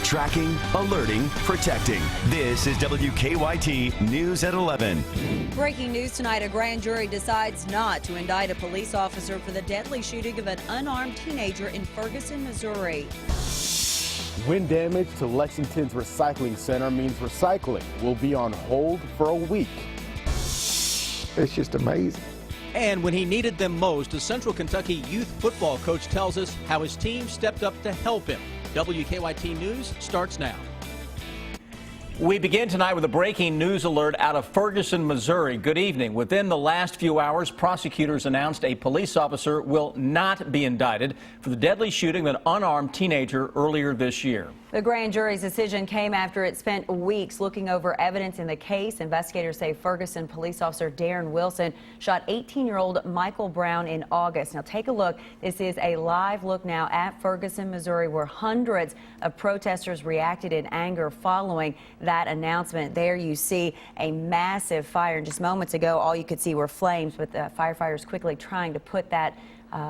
Tracking, alerting, protecting. This is WKYT News at 11. Breaking news tonight, a grand jury decides not to indict a police officer for the deadly shooting of an unarmed teenager in Ferguson, Missouri. Wind damage to Lexington's recycling center means recycling will be on hold for a week. It's just amazing. And when he needed them most, a Central Kentucky youth football coach tells us how his team stepped up to help him. WKYT News starts now. We begin tonight with a breaking news alert out of Ferguson, Missouri. Good evening. Within the last few hours, prosecutors announced a police officer will not be indicted for the deadly shooting of an unarmed teenager earlier this year. The grand jury's decision came after it spent weeks looking over evidence in the case. Investigators say Ferguson police officer Darren Wilson shot 18-year-old Michael Brown in August. Now take a look. This is a live look now at Ferguson, Missouri, where hundreds of protesters reacted in anger following that announcement. There you see a massive fire. And just moments ago, all you could see were flames, with the firefighters quickly trying to put that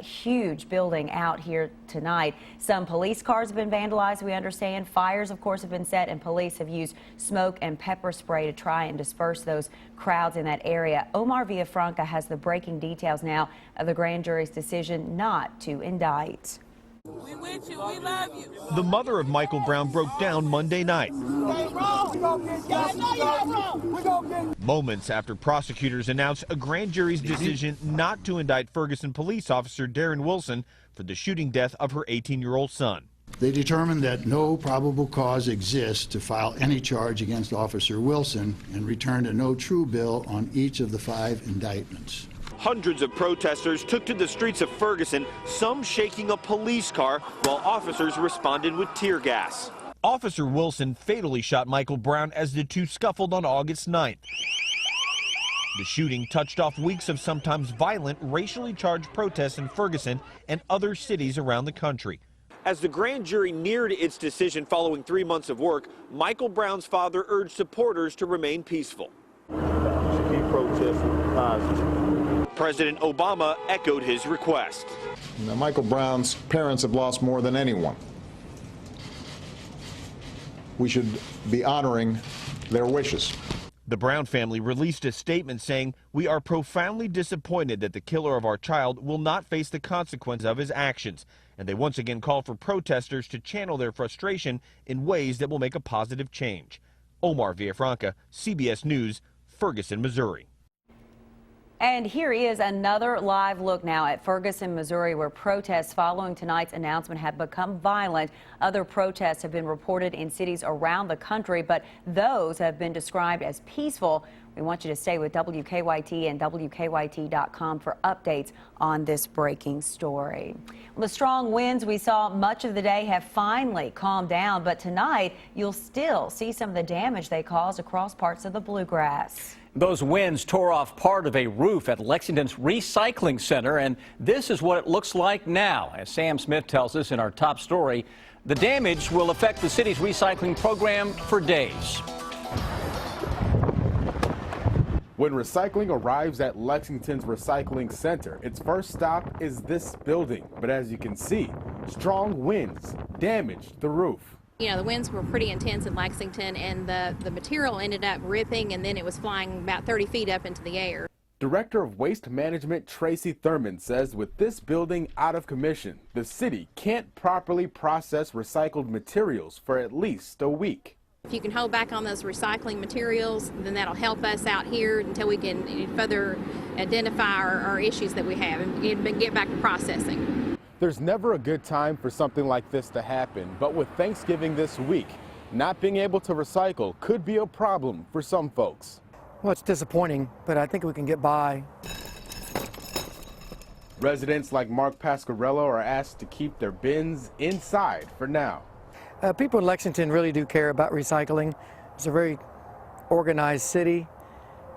huge building out here tonight. Some police cars have been vandalized, we understand. Fires, of course, have been set, and police have used smoke and pepper spray to try and disperse those crowds in that area. Omar Villafranca has the breaking details now of the grand jury's decision not to indict. We with you. We love you. The mother of Michael Brown broke down Monday night. Moments after prosecutors announced a grand jury's decision not to indict Ferguson police officer Darren Wilson for the shooting death of her 18-year-old son. They determined that no probable cause exists to file any charge against Officer Wilson and returned a no true bill on each of the 5 indictments. Hundreds of protesters took to the streets of Ferguson, some shaking a police car, while officers responded with tear gas. Officer Wilson fatally shot Michael Brown as the two scuffled on August 9th. The shooting touched off weeks of sometimes violent, racially charged protests in Ferguson and other cities around the country. As the grand jury neared its decision following 3 months of work, Michael Brown's father urged supporters to remain peaceful. President Obama echoed his request. Now, Michael Brown's parents have lost more than anyone. We should be honoring their wishes. The Brown family released a statement saying, "We are profoundly disappointed that the killer of our child will not face the consequence of his actions." And they once again called for protesters to channel their frustration in ways that will make a positive change. Omar Villafranca, CBS News, Ferguson, Missouri. And here is another live look now at Ferguson, Missouri, where protests following tonight's announcement have become violent. Other protests have been reported in cities around the country, but those have been described as peaceful. We want you to stay with WKYT and WKYT.com for updates on this breaking story. Well, the strong winds we saw much of the day have finally calmed down, but tonight you'll still see some of the damage they caused across parts of the Bluegrass. Those winds tore off part of a roof at Lexington's recycling center, and this is what it looks like now. As Sam Smith tells us in our top story, the damage will affect the city's recycling program for days. When recycling arrives at Lexington's recycling center, its first stop is this building. But as you can see, strong winds damaged the roof. You know, the winds were pretty intense in Lexington, and the material ended up ripping, and then it was flying about 30 feet up into the air. Director of Waste Management Tracy Thurman says with this building out of commission, the city can't properly process recycled materials for at least a week. If you can hold back on those recycling materials, then that'll help us out here until we can further identify our issues that we have and get back to processing. There's never a good time for something like this to happen, but with Thanksgiving this week, not being able to recycle could be a problem for some folks. Well, it's disappointing, but I think we can get by. Residents like Mark Pasquarello are asked to keep their bins inside for now. People in Lexington really do care about recycling. It's a very organized city,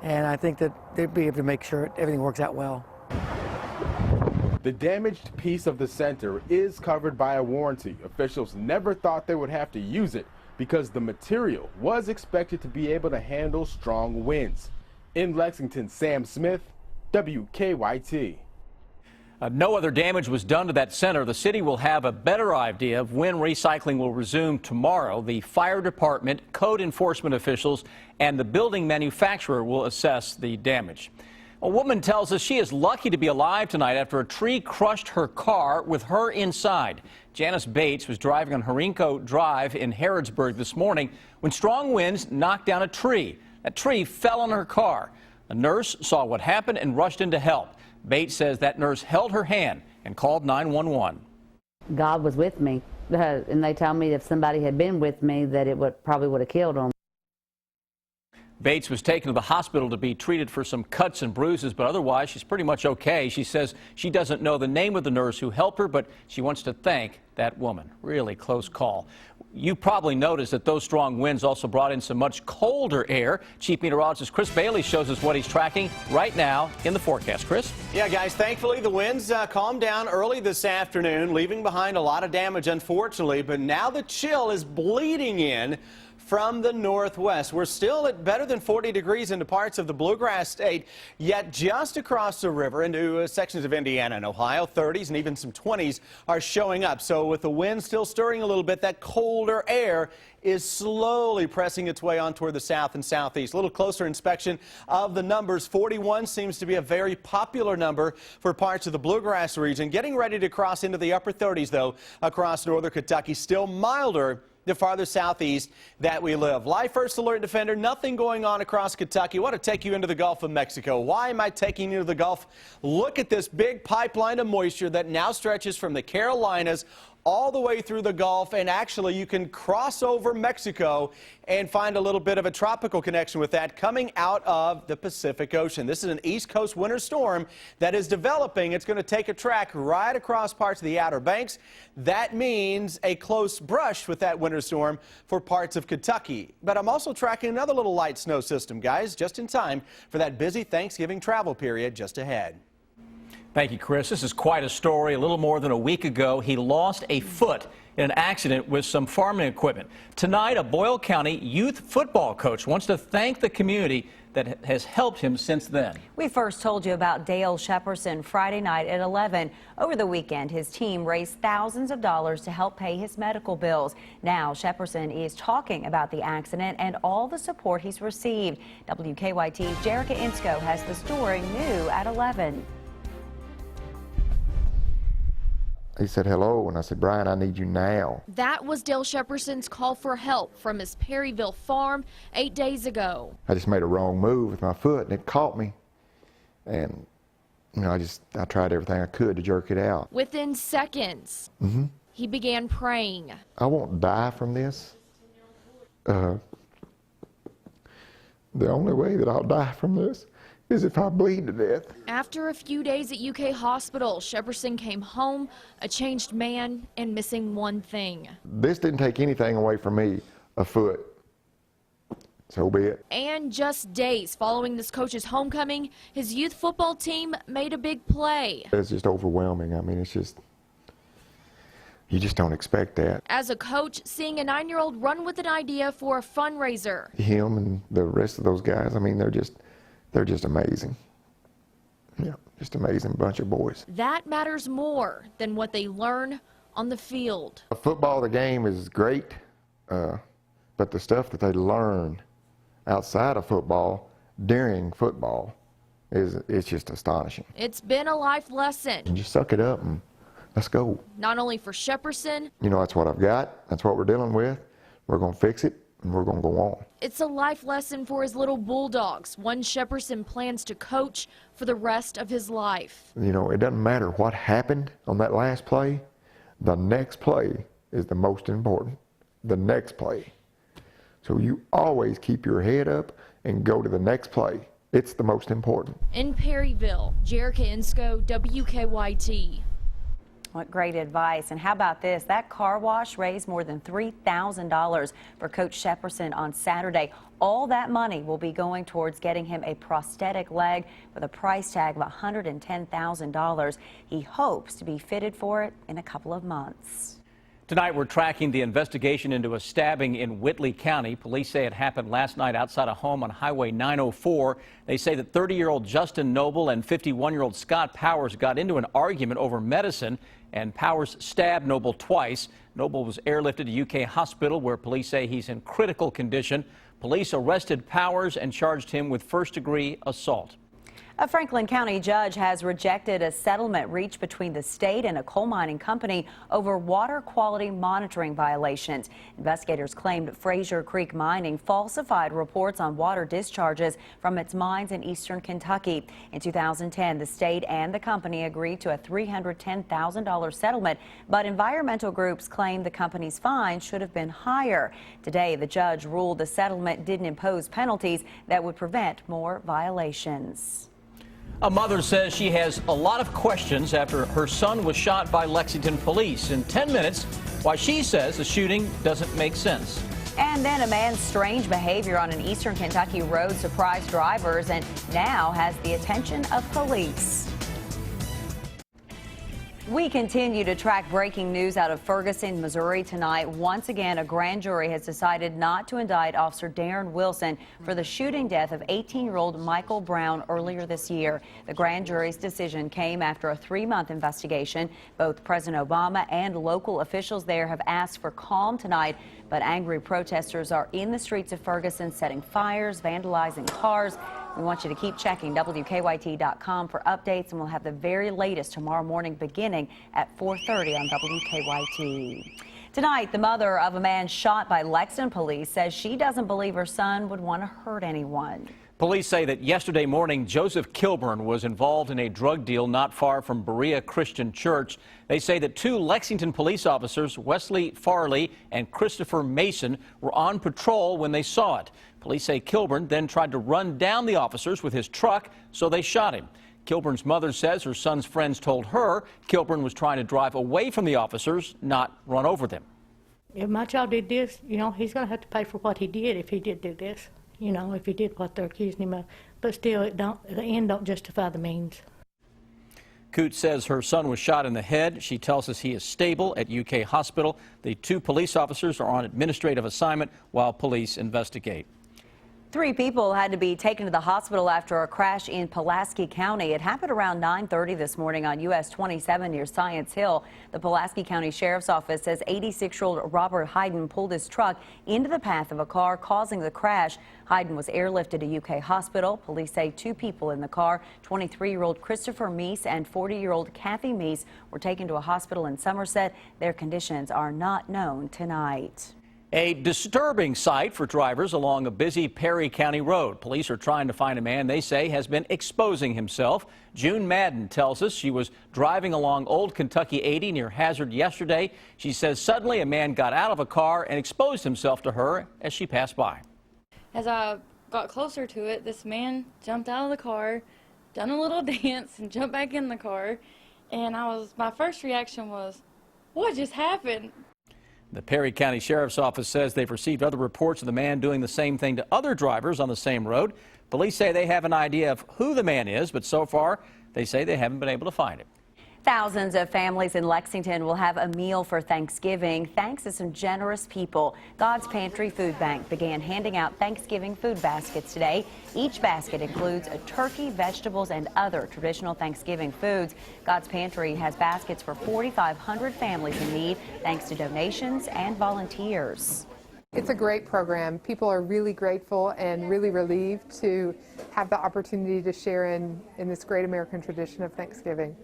and I think that they'd be able to make sure everything works out well. The damaged piece of the center is covered by a warranty. Officials never thought they would have to use it because the material was expected to be able to handle strong winds. In Lexington, Sam Smith, WKYT. No other damage was done to that center. The city will have a better idea of when recycling will resume tomorrow. The fire department, code enforcement officials, and the building manufacturer will assess the damage. A woman tells us she is lucky to be alive tonight after a tree crushed her car with her inside. Janice Bates was driving on Harinko Drive in Harrodsburg this morning when strong winds knocked down a tree. That tree fell on her car. A nurse saw what happened and rushed in to help. Bates says that nurse held her hand and called 911. God was with me, and they told me if somebody had been with me that it probably would have killed them. Bates was taken to the hospital to be treated for some cuts and bruises, but otherwise she's pretty much okay. She says she doesn't know the name of the nurse who helped her, but she wants to thank that woman. Really close call. You probably noticed that those strong winds also brought in some much colder air. Chief Meteorologist Chris Bailey shows us what he's tracking right now in the forecast. Chris? Yeah, guys, thankfully the winds calmed down early this afternoon, leaving behind a lot of damage, unfortunately, but now the chill is bleeding in from the northwest. We're still at better than 40 degrees into parts of the Bluegrass State, yet just across the river into sections of Indiana and Ohio, 30s and even some 20s are showing up. So with the wind still stirring a little bit, that colder air is slowly pressing its way on toward the south and southeast. A little closer inspection of the numbers. 41 seems to be a very popular number for parts of the Bluegrass region. Getting ready to cross into the upper 30s, though, across northern Kentucky. Still milder the farther southeast that we live. Live First Alert Defender, nothing going on across Kentucky. I want to take you into the Gulf of Mexico. Why am I taking you to the Gulf? Look at this big pipeline of moisture that now stretches from the Carolinas all the way through the Gulf, and actually you can cross over Mexico and find a little bit of a tropical connection with that coming out of the Pacific Ocean. This is an East Coast winter storm that is developing. It's going to take a track right across parts of the Outer Banks. That means a close brush with that winter storm for parts of Kentucky. But I'm also tracking another little light snow system, guys, just in time for that busy Thanksgiving travel period just ahead. Thank you, Chris. This is quite a story. A little more than a week ago, he lost a foot in an accident with some farming equipment. Tonight, a Boyle County youth football coach wants to thank the community that has helped him since then. We first told you about Dale Shepperson Friday night at 11. Over the weekend, his team raised thousands of dollars to help pay his medical bills. Now, Shepperson is talking about the accident and all the support he's received. WKYT's Jerica Insko has the story new at 11. He said hello, and I said, Brian, I need you now. That was Dale Shepperson's call for help from his Perryville farm 8 days ago. I just made a wrong move with my foot, and it caught me. And, you know, I tried everything I could to jerk it out. Within seconds, he began praying. I won't die from this. The only way that I'll die from this is if I bleed to death. After a few days at UK Hospital, Shepperson came home, a changed man, and missing one thing. This didn't take anything away from me, a foot. So be it. And just days following this coach's homecoming, his youth football team made a big play. It's just overwhelming. I mean, it's just, you just don't expect that. As a coach, seeing a 9-year-old run with an idea for a fundraiser. Him and the rest of those guys, I mean, they're just amazing. Yeah, just amazing bunch of boys. That matters more than what they learn on the field. Football, the game is great, but the stuff that they learn outside of football, during football, it's just astonishing. It's been a life lesson. You just suck it up and let's go. Not only for Shepperson. You know, that's what I've got. That's what we're dealing with. We're going to fix it. And we're going to go on. It's a life lesson for his little Bulldogs, one Shepperson plans to coach for the rest of his life. You know, it doesn't matter what happened on that last play. The next play is the most important. The next play. So you always keep your head up and go to the next play. It's the most important. In Perryville, Jerica Insko, WKYT. What great advice. And how about this? That car wash raised more than $3,000 for Coach Shepperson on Saturday. All that money will be going towards getting him a prosthetic leg with a price tag of $110,000. He hopes to be fitted for it in a couple of months. Tonight, we're tracking the investigation into a stabbing in Whitley County. Police say it happened last night outside a home on Highway 904. They say that 30-year-old Justin Noble and 51-year-old Scott Powers got into an argument over medicine, and Powers stabbed Noble twice. Noble was airlifted to UK Hospital, where police say he's in critical condition. Police arrested Powers and charged him with first-degree assault. A Franklin County judge has rejected a settlement reached between the state and a coal mining company over water quality monitoring violations. Investigators claimed Fraser Creek Mining falsified reports on water discharges from its mines in eastern Kentucky. In 2010, the state and the company agreed to a $310,000 settlement, but environmental groups claim the company's fine should have been higher. Today, the judge ruled the settlement didn't impose penalties that would prevent more violations. A mother says she has a lot of questions after her son was shot by Lexington police. In 10 minutes, why she says the shooting doesn't make sense. And then a man's strange behavior on an eastern Kentucky road surprised drivers and now has the attention of police. We continue to track breaking news out of Ferguson, Missouri tonight. Once again, a grand jury has decided not to indict Officer Darren Wilson for the shooting death of 18-year-old Michael Brown earlier this year. The grand jury's decision came after a 3-month investigation. Both President Obama and local officials there have asked for calm tonight, but angry protesters are in the streets of Ferguson setting fires, vandalizing cars. We want you to keep checking WKYT.com for updates, and we'll have the very latest tomorrow morning beginning at 4:30 on WKYT. Tonight, the mother of a man shot by Lexington police says she doesn't believe her son would want to hurt anyone. Police say that yesterday morning, Joseph Kilburn was involved in a drug deal not far from Berea Christian Church. They say that 2 Lexington police officers, Wesley Farley and Christopher Mason, were on patrol when they saw it. Police say Kilburn then tried to run down the officers with his truck, so they shot him. Kilburn's mother says her son's friends told her Kilburn was trying to drive away from the officers, not run over them. If my child did this, you know, he's going to have to pay for what he did if he did do this. You know, if he did what they're accusing him of. But still, the end don't justify the means. Coote says her son was shot in the head. She tells us he is stable at UK Hospital. The 2 police officers are on administrative assignment while police investigate. 3 people had to be taken to the hospital after a crash in Pulaski County. It happened around 9:30 this morning on US 27 near Science Hill. The Pulaski County Sheriff's Office says 86-year-old Robert Hayden pulled his truck into the path of a car, causing the crash. Hayden was airlifted to UK Hospital. Police say 2 people in the car, 23-year-old Christopher Meese and 40-year-old Kathy Meese, were taken to a hospital in Somerset. Their conditions are not known tonight. A disturbing sight for drivers along a busy Perry County road. Police are trying to find a man they say has been exposing himself. June Madden tells us she was driving along Old Kentucky 80 near Hazard yesterday. She says suddenly a man got out of a car and exposed himself to her as she passed by. As I got closer to it, this man jumped out of the car, done a little dance, and jumped back in the car. And my first reaction was, what just happened? The Perry County Sheriff's Office says they've received other reports of the man doing the same thing to other drivers on the same road. Police say they have an idea of who the man is, but so far they say they haven't been able to find him. Thousands of families in Lexington will have a meal for Thanksgiving thanks to some generous people. God's Pantry Food Bank began handing out Thanksgiving food baskets today. Each basket includes a turkey, vegetables, and other traditional Thanksgiving foods. God's Pantry has baskets for 4,500 families in need thanks to donations and volunteers. It's a great program. People are really grateful and really relieved to have the opportunity to share in this great American tradition of Thanksgiving.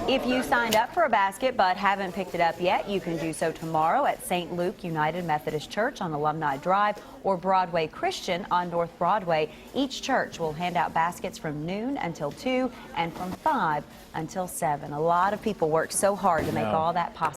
If you signed up for a basket but haven't picked it up yet, you can do so tomorrow at St. Luke United Methodist Church on Alumni Drive or Broadway Christian on North Broadway. Each church will hand out baskets from noon until 2 and from 5 until 7. A lot of people work so hard to make all that possible.